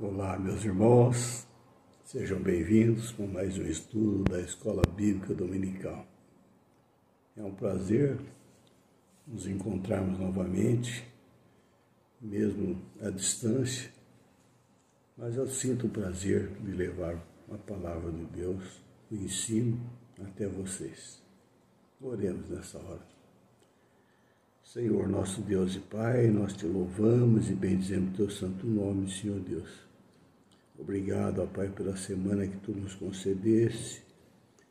Olá, meus irmãos, sejam bem-vindos com mais um estudo da Escola Bíblica Dominical. É um prazer nos encontrarmos novamente, mesmo à distância, mas eu sinto o prazer de levar a palavra de Deus, o ensino até vocês. Oremos nessa hora. Senhor, nosso Deus e Pai, nós te louvamos e bendizemos teu santo nome, Senhor Deus. Obrigado, ó Pai, pela semana que tu nos concedeste.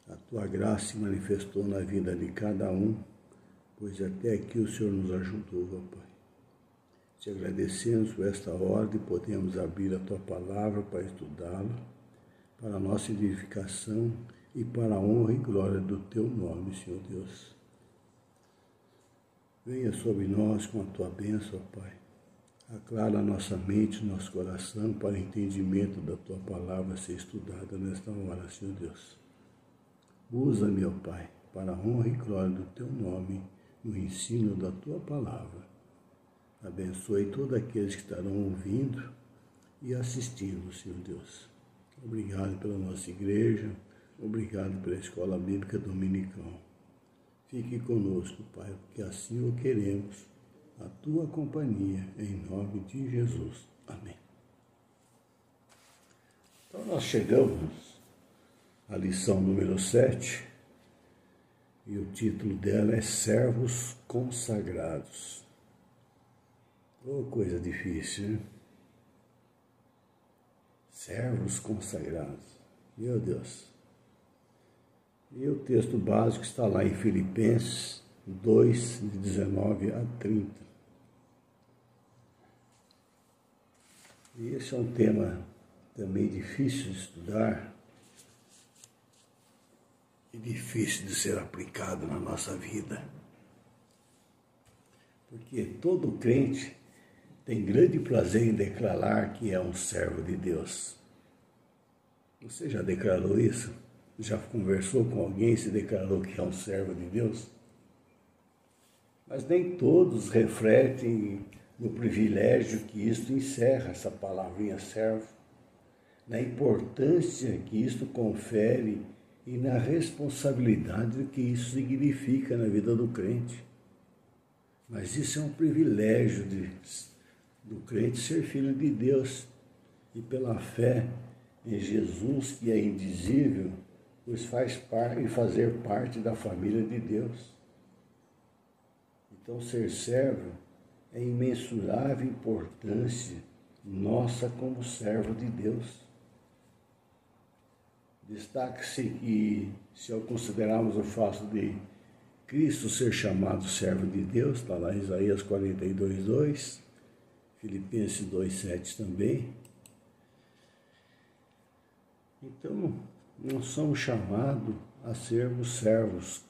A tua graça se manifestou na vida de cada um, pois até aqui o Senhor nos ajudou, ó Pai. Te agradecemos por esta hora e podemos abrir a tua palavra para estudá-la, para a nossa edificação e para a honra e glória do teu nome, Senhor Deus. Venha sobre nós com a tua bênção, ó Pai. Aclara a nossa mente, nosso coração, para o entendimento da tua palavra ser estudada nesta hora, Senhor Deus. Usa-me, ó Pai, para a honra e glória do teu nome, no ensino da tua palavra. Abençoe todos aqueles que estarão ouvindo e assistindo, Senhor Deus. Obrigado pela nossa igreja, obrigado pela Escola Bíblica Dominical. Fique conosco, Pai, porque assim o queremos, a tua companhia, em nome de Jesus. Amém. Então nós chegamos à lição número 7, e o título dela é Servos Consagrados. Oh, coisa difícil, né? Servos consagrados. Meu Deus. E o texto básico está lá em Filipenses 2, de 19 a 30. E esse é um tema também difícil de estudar e difícil de ser aplicado na nossa vida. Porque todo crente tem grande prazer em declarar que é um servo de Deus. Você já declarou isso? Já conversou com alguém e se declarou que é um servo de Deus? Mas nem todos refletem no privilégio que isto encerra, essa palavrinha servo, na importância que isto confere e na responsabilidade que isso significa na vida do crente. Mas isso é um privilégio do crente ser filho de Deus e pela fé em Jesus, que é indizível, pois faz parte e fazer parte da família de Deus. Então, ser servo é imensurável importância nossa como servo de Deus. Destaque-se que, se ao considerarmos o fato de Cristo ser chamado servo de Deus, está lá em Isaías 42, 2, Filipenses 2, 7 também. Então, nós somos chamados a sermos servos,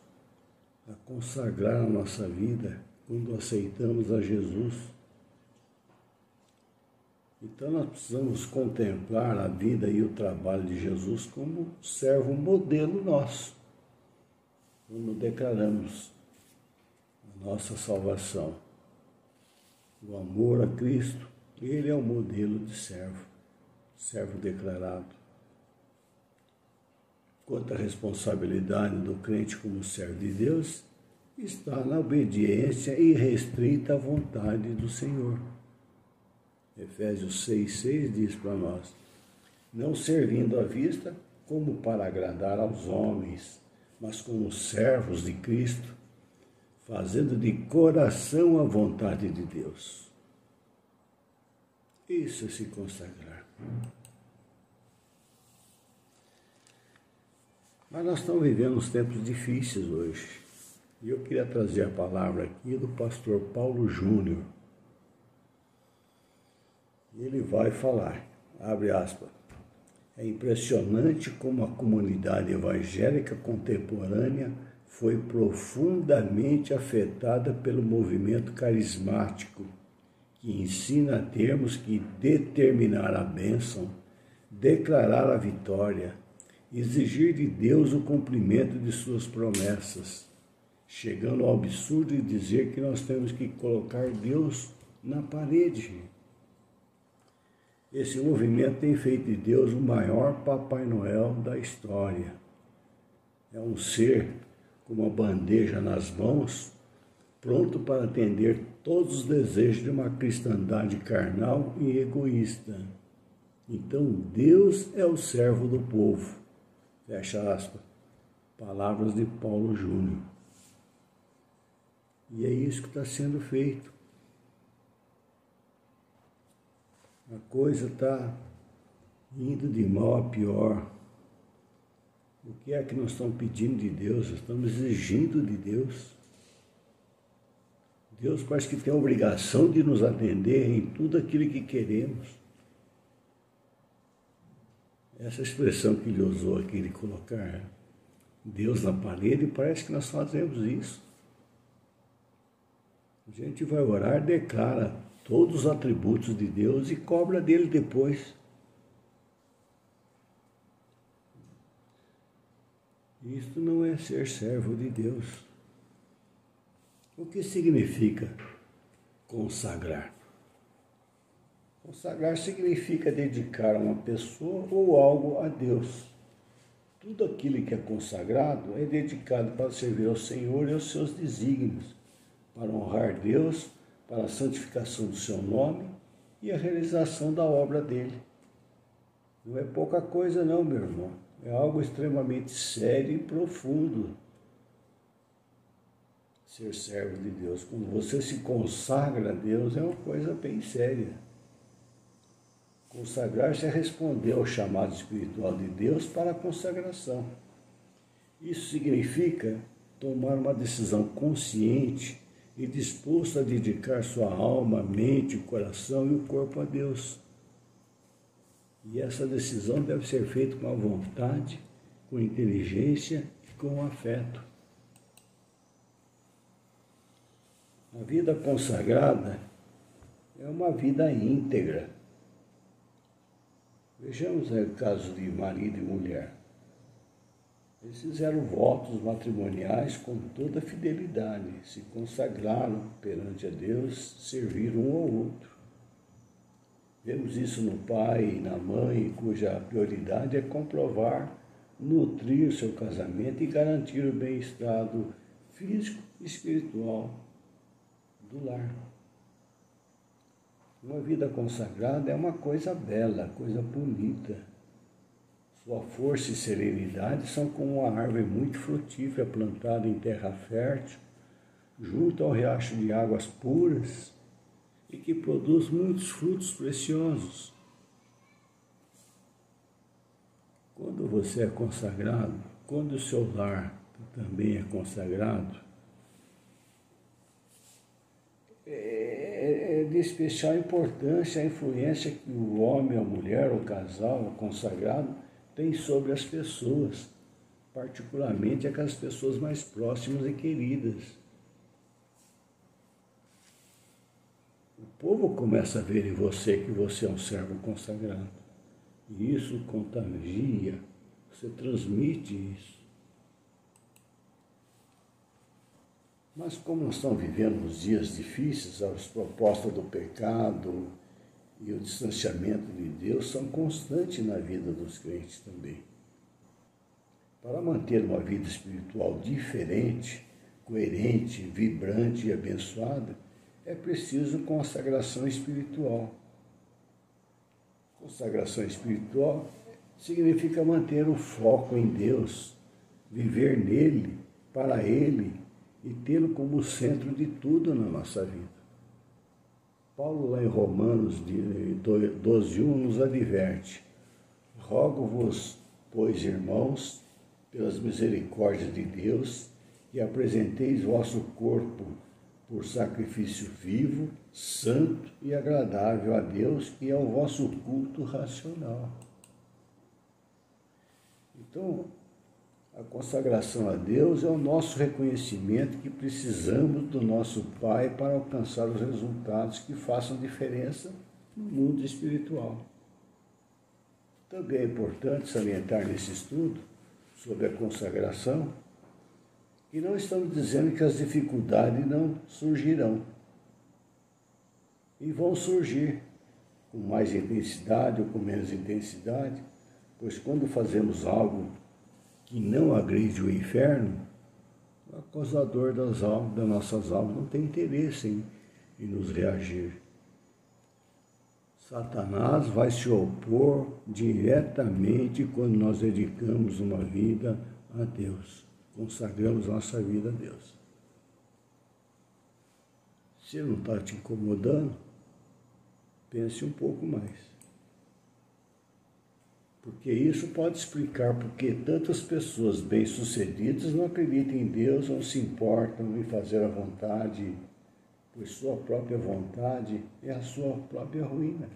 a consagrar a nossa vida quando aceitamos a Jesus. Então nós precisamos contemplar a vida e o trabalho de Jesus como servo modelo nosso, quando declaramos a nossa salvação. O amor a Cristo, ele é o modelo de servo, servo declarado. Quanto à responsabilidade do crente como servo de Deus, está na obediência irrestrita à vontade do Senhor. Efésios 6,6 diz para nós: não servindo à vista como para agradar aos homens, mas como servos de Cristo, fazendo de coração a vontade de Deus. Isso é se consagrar. Mas nós estamos vivendo uns tempos difíceis hoje. E eu queria trazer a palavra aqui do pastor Paulo Júnior. Ele vai falar, abre aspas, é impressionante como a comunidade evangélica contemporânea foi profundamente afetada pelo movimento carismático, que ensina a termos que determinar a bênção, declarar a vitória, exigir de Deus o cumprimento de suas promessas, chegando ao absurdo de dizer que nós temos que colocar Deus na parede. Esse movimento tem feito de Deus o maior Papai Noel da história. É um ser com uma bandeja nas mãos, pronto para atender todos os desejos de uma cristandade carnal e egoísta. Então, Deus é o servo do povo. Fecha aspas. Palavras de Paulo Júnior. E é isso que está sendo feito. A coisa está indo de mal a pior. O que é que nós estamos pedindo de Deus? Nós estamos exigindo de Deus. Deus parece que tem a obrigação de nos atender em tudo aquilo que queremos. Essa expressão que ele usou aqui de colocar Deus na parede, parece que nós fazemos isso. A gente vai orar, declara todos os atributos de Deus e cobra dele depois. Isto não é ser servo de Deus. O que significa consagrar? Consagrar significa dedicar uma pessoa ou algo a Deus. Tudo aquilo que é consagrado é dedicado para servir ao Senhor e aos seus desígnios, para honrar Deus, para a santificação do seu nome e a realização da obra dele. Não é pouca coisa não, meu irmão. É algo extremamente sério e profundo. Ser servo de Deus. Quando você se consagra a Deus, é uma coisa bem séria. Consagrar-se é responder ao chamado espiritual de Deus para a consagração. Isso significa tomar uma decisão consciente e disposto a dedicar sua alma, mente, o coração e o corpo a Deus. E essa decisão deve ser feita com a vontade, com inteligência e com afeto. A vida consagrada é uma vida íntegra. Vejamos o caso de marido e mulher. Eles fizeram votos matrimoniais com toda fidelidade, se consagraram perante a Deus, serviram um ao outro. Vemos isso no pai e na mãe, cuja prioridade é comprovar, nutrir o seu casamento e garantir o bem-estar físico e espiritual do lar. Uma vida consagrada é uma coisa bela, coisa bonita. Sua força e serenidade são como uma árvore muito frutífera plantada em terra fértil, junto ao riacho de águas puras e que produz muitos frutos preciosos. Quando você é consagrado, quando o seu lar também é consagrado, é de especial importância a influência que o homem, a mulher, o casal, o consagrado tem sobre as pessoas, particularmente aquelas pessoas mais próximas e queridas. O povo começa a ver em você que você é um servo consagrado. E isso contagia, você transmite isso. Mas como nós estamos vivendo uns dias difíceis, as propostas do pecado e o distanciamento de Deus são constantes na vida dos crentes também. Para manter uma vida espiritual diferente, coerente, vibrante e abençoada, é preciso consagração espiritual. Consagração espiritual significa manter o foco em Deus, viver nele, para ele e tê-lo como centro de tudo na nossa vida. Paulo, lá em Romanos 12:1, nos adverte: rogo-vos, pois, irmãos, pelas misericórdias de Deus, que apresenteis vosso corpo por sacrifício vivo, santo e agradável a Deus, que é o vosso culto racional. Então, a consagração a Deus é o nosso reconhecimento que precisamos do nosso Pai para alcançar os resultados que façam diferença no mundo espiritual. Também é importante salientar nesse estudo sobre a consagração que não estamos dizendo que as dificuldades não surgirão. E vão surgir. com mais intensidade ou com menos intensidade, pois quando fazemos algo que não agride o inferno, o acusador das nossas almas não tem interesse em nos reagir. Satanás vai se opor diretamente quando nós dedicamos uma vida a Deus, consagramos nossa vida a Deus. Se ele não está te incomodando, pense um pouco mais. Porque isso pode explicar porque tantas pessoas bem-sucedidas não acreditam em Deus, não se importam em fazer a vontade, pois sua própria vontade é a sua própria ruína.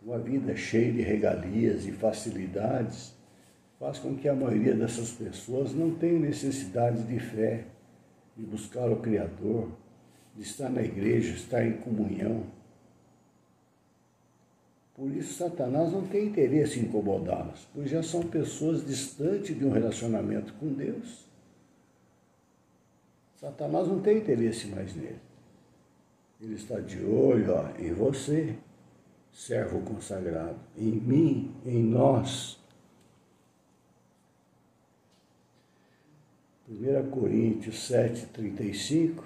Uma vida cheia de regalias e facilidades faz com que a maioria dessas pessoas não tenha necessidade de fé, de buscar o Criador, de estar na igreja, estar em comunhão. Por isso, Satanás não tem interesse em incomodá-las, pois já são pessoas distantes de um relacionamento com Deus. Satanás não tem interesse mais nele. Ele está de olho em você, servo consagrado, em mim, em nós. 1 Coríntios 7,35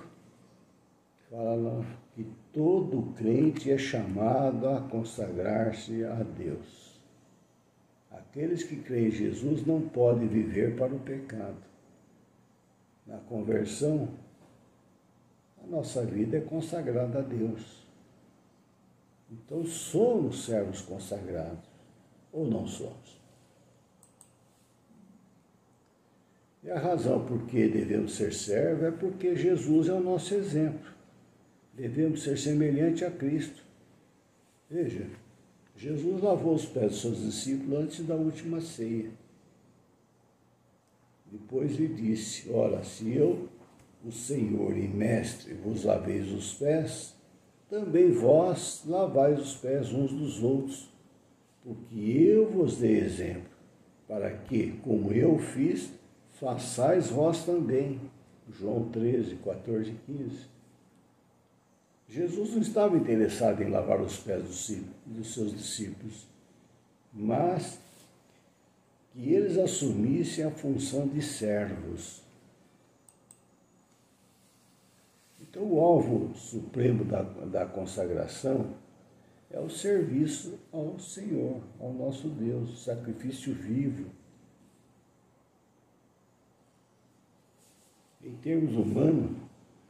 fala que todo crente é chamado a consagrar-se a Deus. Aqueles que creem em Jesus não podem viver para o pecado. Na conversão, a nossa vida é consagrada a Deus. Então somos servos consagrados, ou não somos? E a razão por que devemos ser servos é porque Jesus é o nosso exemplo. Devemos ser semelhantes a Cristo. Veja, Jesus lavou os pés dos seus discípulos antes da última ceia. Depois lhe disse: ora, se eu, o Senhor e Mestre, vos laveis os pés, também vós lavais os pés uns dos outros, porque eu vos dei exemplo, para que, como eu fiz, façais vós também. João 13, 14 e 15. Jesus não estava interessado em lavar os pés dos seus discípulos, mas que eles assumissem a função de servos. Então, o alvo supremo da consagração é o serviço ao Senhor, ao nosso Deus, sacrifício vivo. Em termos humanos,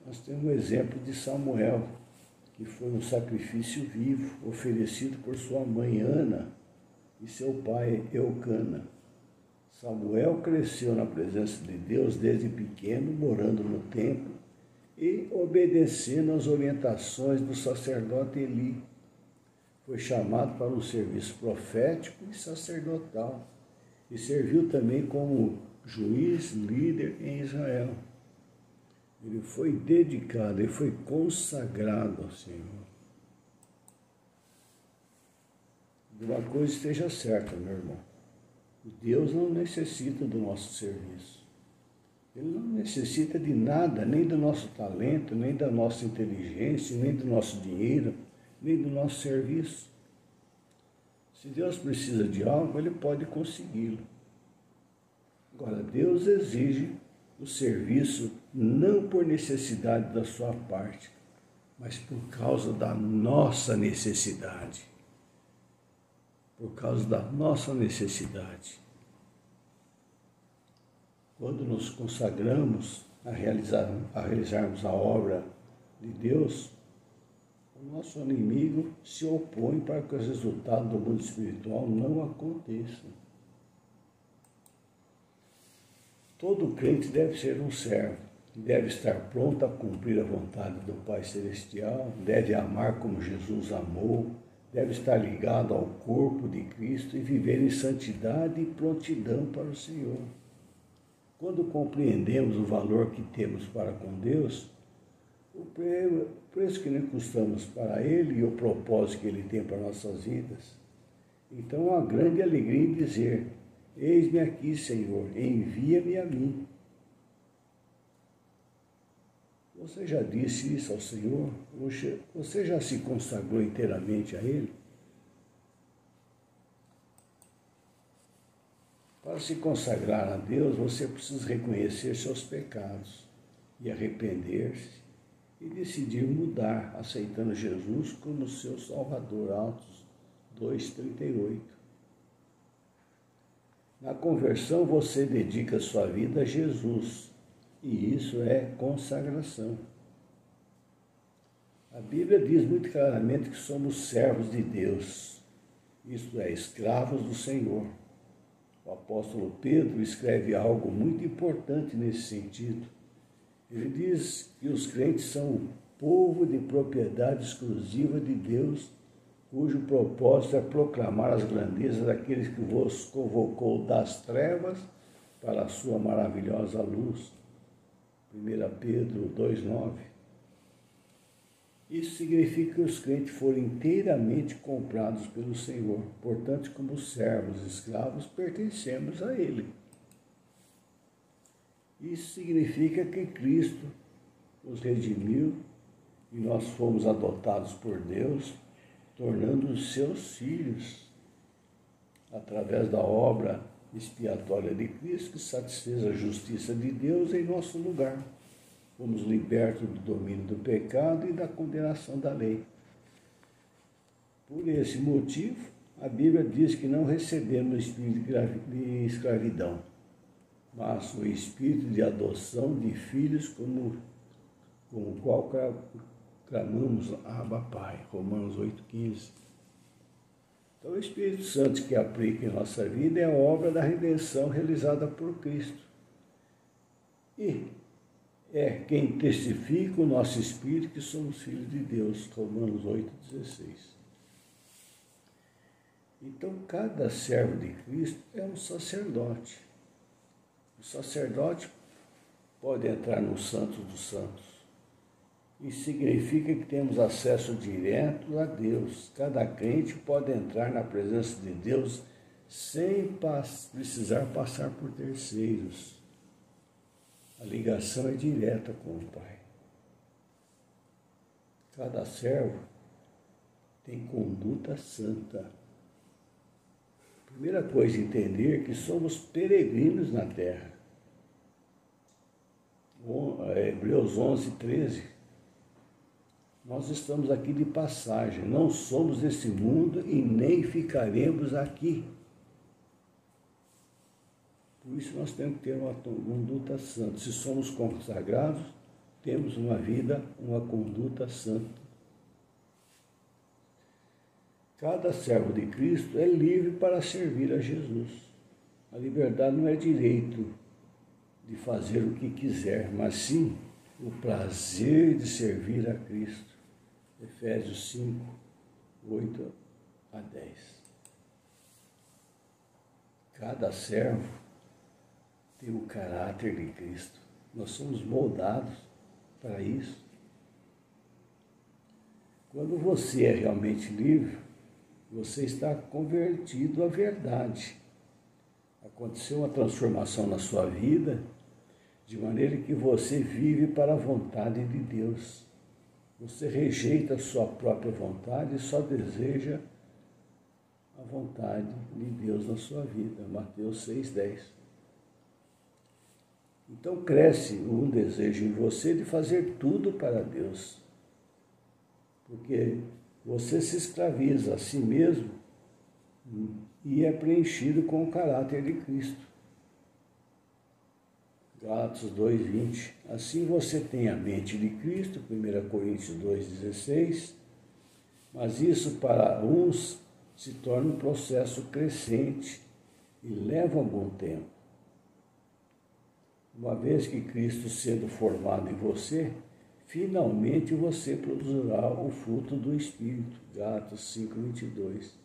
nós temos o exemplo de Samuel, que foi um sacrifício vivo oferecido por sua mãe Ana e seu pai Eucana. Samuel cresceu na presença de Deus desde pequeno, morando no templo e obedecendo às orientações do sacerdote Eli. Foi chamado para um serviço profético e sacerdotal e serviu também como juiz, líder em Israel. Ele foi dedicado, ele foi consagrado ao Senhor. Uma coisa esteja certa, meu irmão. Deus não necessita do nosso serviço. Ele não necessita de nada, nem do nosso talento, nem da nossa inteligência, nem do nosso dinheiro, nem do nosso serviço. Se Deus precisa de algo, Ele pode consegui-lo. Agora, Deus exige o serviço não por necessidade da sua parte, mas por causa da nossa necessidade. Por causa da nossa necessidade. Quando nos consagramos a realizarmos a obra de Deus, o nosso inimigo se opõe para que os resultados do mundo espiritual não aconteçam. Todo crente deve ser um servo, deve estar pronto a cumprir a vontade do Pai Celestial, deve amar como Jesus amou, deve estar ligado ao corpo de Cristo e viver em santidade e prontidão para o Senhor. Quando compreendemos o valor que temos para com Deus, o preço que nós custamos para Ele e o propósito que Ele tem para nossas vidas, então há grande alegria em dizer: eis-me aqui, Senhor, envia-me a mim. Você já disse isso ao Senhor? Você já se consagrou inteiramente a Ele? Para se consagrar a Deus, você precisa reconhecer seus pecados e arrepender-se e decidir mudar, aceitando Jesus como seu Salvador. Atos 2:38. Na conversão, você dedica sua vida a Jesus, e isso é consagração. A Bíblia diz muito claramente que somos servos de Deus, isto é, escravos do Senhor. O apóstolo Pedro escreve algo muito importante nesse sentido. Ele diz que os crentes são o povo de propriedade exclusiva de Deus, cujo propósito é proclamar as grandezas daqueles que vos convocou das trevas para a sua maravilhosa luz. 1 Pedro 2:9. Isso significa que os crentes foram inteiramente comprados pelo Senhor. Portanto, como servos escravos, pertencemos a Ele. Isso significa que Cristo nos redimiu e nós fomos adotados por Deus, tornando-nos seus filhos, através da obra expiatória de Cristo, que satisfez a justiça de Deus em nosso lugar. Fomos libertos do domínio do pecado e da condenação da lei. Por esse motivo, a Bíblia diz que não recebemos o espírito de escravidão, mas o espírito de adoção de filhos, com o qual clamamos Abba Pai, Romanos 8:15. Então, o Espírito Santo que aplica em nossa vida é a obra da redenção realizada por Cristo. E é quem testifica o nosso espírito que somos filhos de Deus, Romanos 8:16. Então, cada servo de Cristo é um sacerdote. O sacerdote pode entrar no Santo dos Santos. Isso significa que temos acesso direto a Deus. Cada crente pode entrar na presença de Deus sem precisar passar por terceiros. A ligação é direta com o Pai. Cada servo tem conduta santa. Primeira coisa a entender é que somos peregrinos na terra. Hebreus 11:13. Nós estamos aqui de passagem, não somos desse mundo e nem ficaremos aqui. Por isso nós temos que ter uma conduta santa. Se somos consagrados, temos uma vida, uma conduta santa. Cada servo de Cristo é livre para servir a Jesus. A liberdade não é direito de fazer o que quiser, mas sim o prazer de servir a Cristo. Efésios 5:8-10. Cada servo tem o caráter de Cristo. Nós somos moldados para isso. Quando você é realmente livre, você está convertido à verdade. Aconteceu uma transformação na sua vida, de maneira que você vive para a vontade de Deus. Você rejeita a sua própria vontade e só deseja a vontade de Deus na sua vida. Mateus 6:10. Então cresce um desejo em você de fazer tudo para Deus. Porque você se escraviza a si mesmo e é preenchido com o caráter de Cristo. Gálatas 2:20. Assim você tem a mente de Cristo, 1 Coríntios 2:16, mas isso para uns se torna um processo crescente e leva algum tempo. Uma vez que Cristo sendo formado em você, finalmente você produzirá o fruto do Espírito. Gálatas 5:22.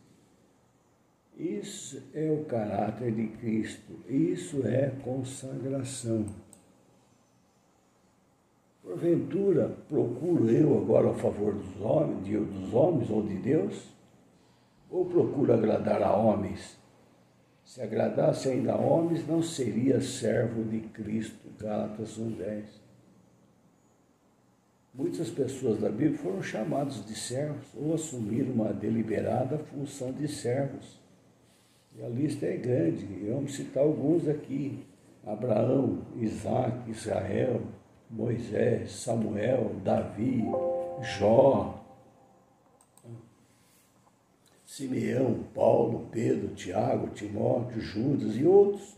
Isso é o caráter de Cristo. Isso é consagração. Porventura, procuro eu agora a favor dos homens ou de Deus? Ou procuro agradar a homens? Se agradasse ainda a homens, não seria servo de Cristo. Gálatas 1:10. Muitas pessoas da Bíblia foram chamados de servos ou assumiram uma deliberada função de servos. E a lista é grande, e vamos citar alguns aqui: Abraão, Isaac, Israel, Moisés, Samuel, Davi, Jó, Simeão, Paulo, Pedro, Tiago, Timóteo, Judas e outros.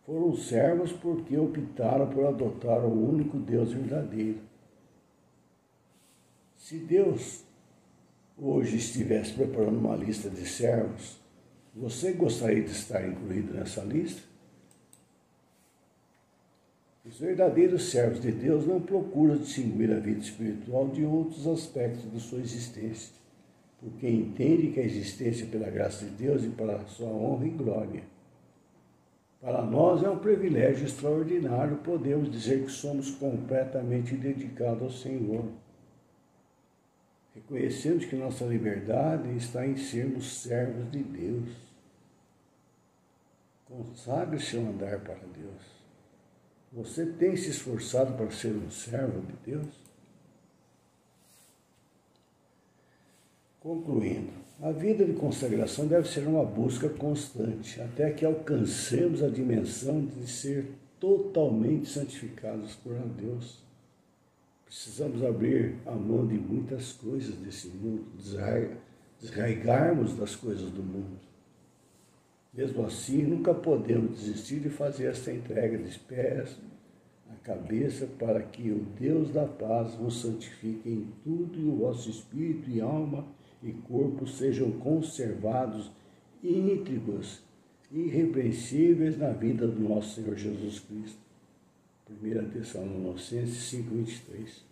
Foram servos porque optaram por adotar o único Deus verdadeiro. Se Deus hoje estivesse preparando uma lista de servos, você gostaria de estar incluído nessa lista? Os verdadeiros servos de Deus não procuram distinguir a vida espiritual de outros aspectos de sua existência, porque entendem que a existência é pela graça de Deus e para a sua honra e glória. Para nós é um privilégio extraordinário podermos dizer que somos completamente dedicados ao Senhor. Reconhecemos que nossa liberdade está em sermos servos de Deus. Consagre seu andar para Deus. Você tem se esforçado para ser um servo de Deus? Concluindo, a vida de consagração deve ser uma busca constante, até que alcancemos a dimensão de ser totalmente santificados por Deus. Precisamos abrir a mão de muitas coisas desse mundo, desraigarmos das coisas do mundo. Mesmo assim, nunca podemos desistir de fazer esta entrega de pés à cabeça para que o Deus da paz nos santifique em tudo e o vosso espírito e alma e corpo sejam conservados íntegros e irrepreensíveis na vida do nosso Senhor Jesus Cristo. 1 Tessalonicenses 5:23.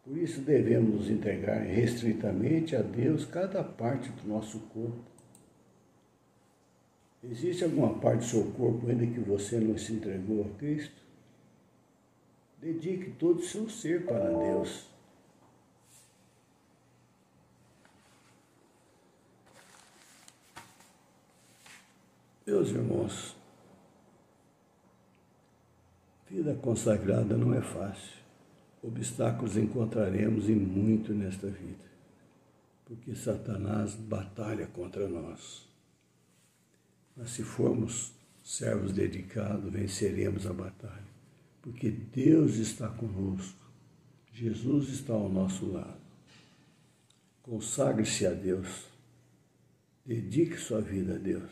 Por isso devemos nos entregar restritamente a Deus cada parte do nosso corpo. Existe alguma parte do seu corpo ainda que você não se entregou a Cristo? Dedique todo o seu ser para Deus. Meus irmãos, vida consagrada não é fácil. Obstáculos encontraremos e muito nesta vida, porque Satanás batalha contra nós. Mas se formos servos dedicados, venceremos a batalha, porque Deus está conosco, Jesus está ao nosso lado. Consagre-se a Deus, dedique sua vida a Deus.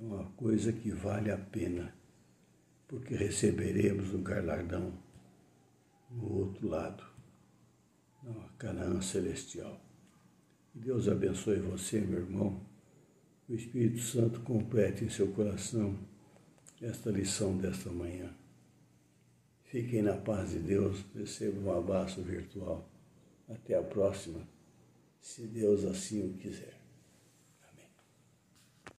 É uma coisa que vale a pena, porque receberemos o galardão no outro lado, na Canaã celestial. Que Deus abençoe você, meu irmão. O Espírito Santo complete em seu coração esta lição desta manhã. Fiquem na paz de Deus, recebam um abraço virtual. Até a próxima, se Deus assim o quiser.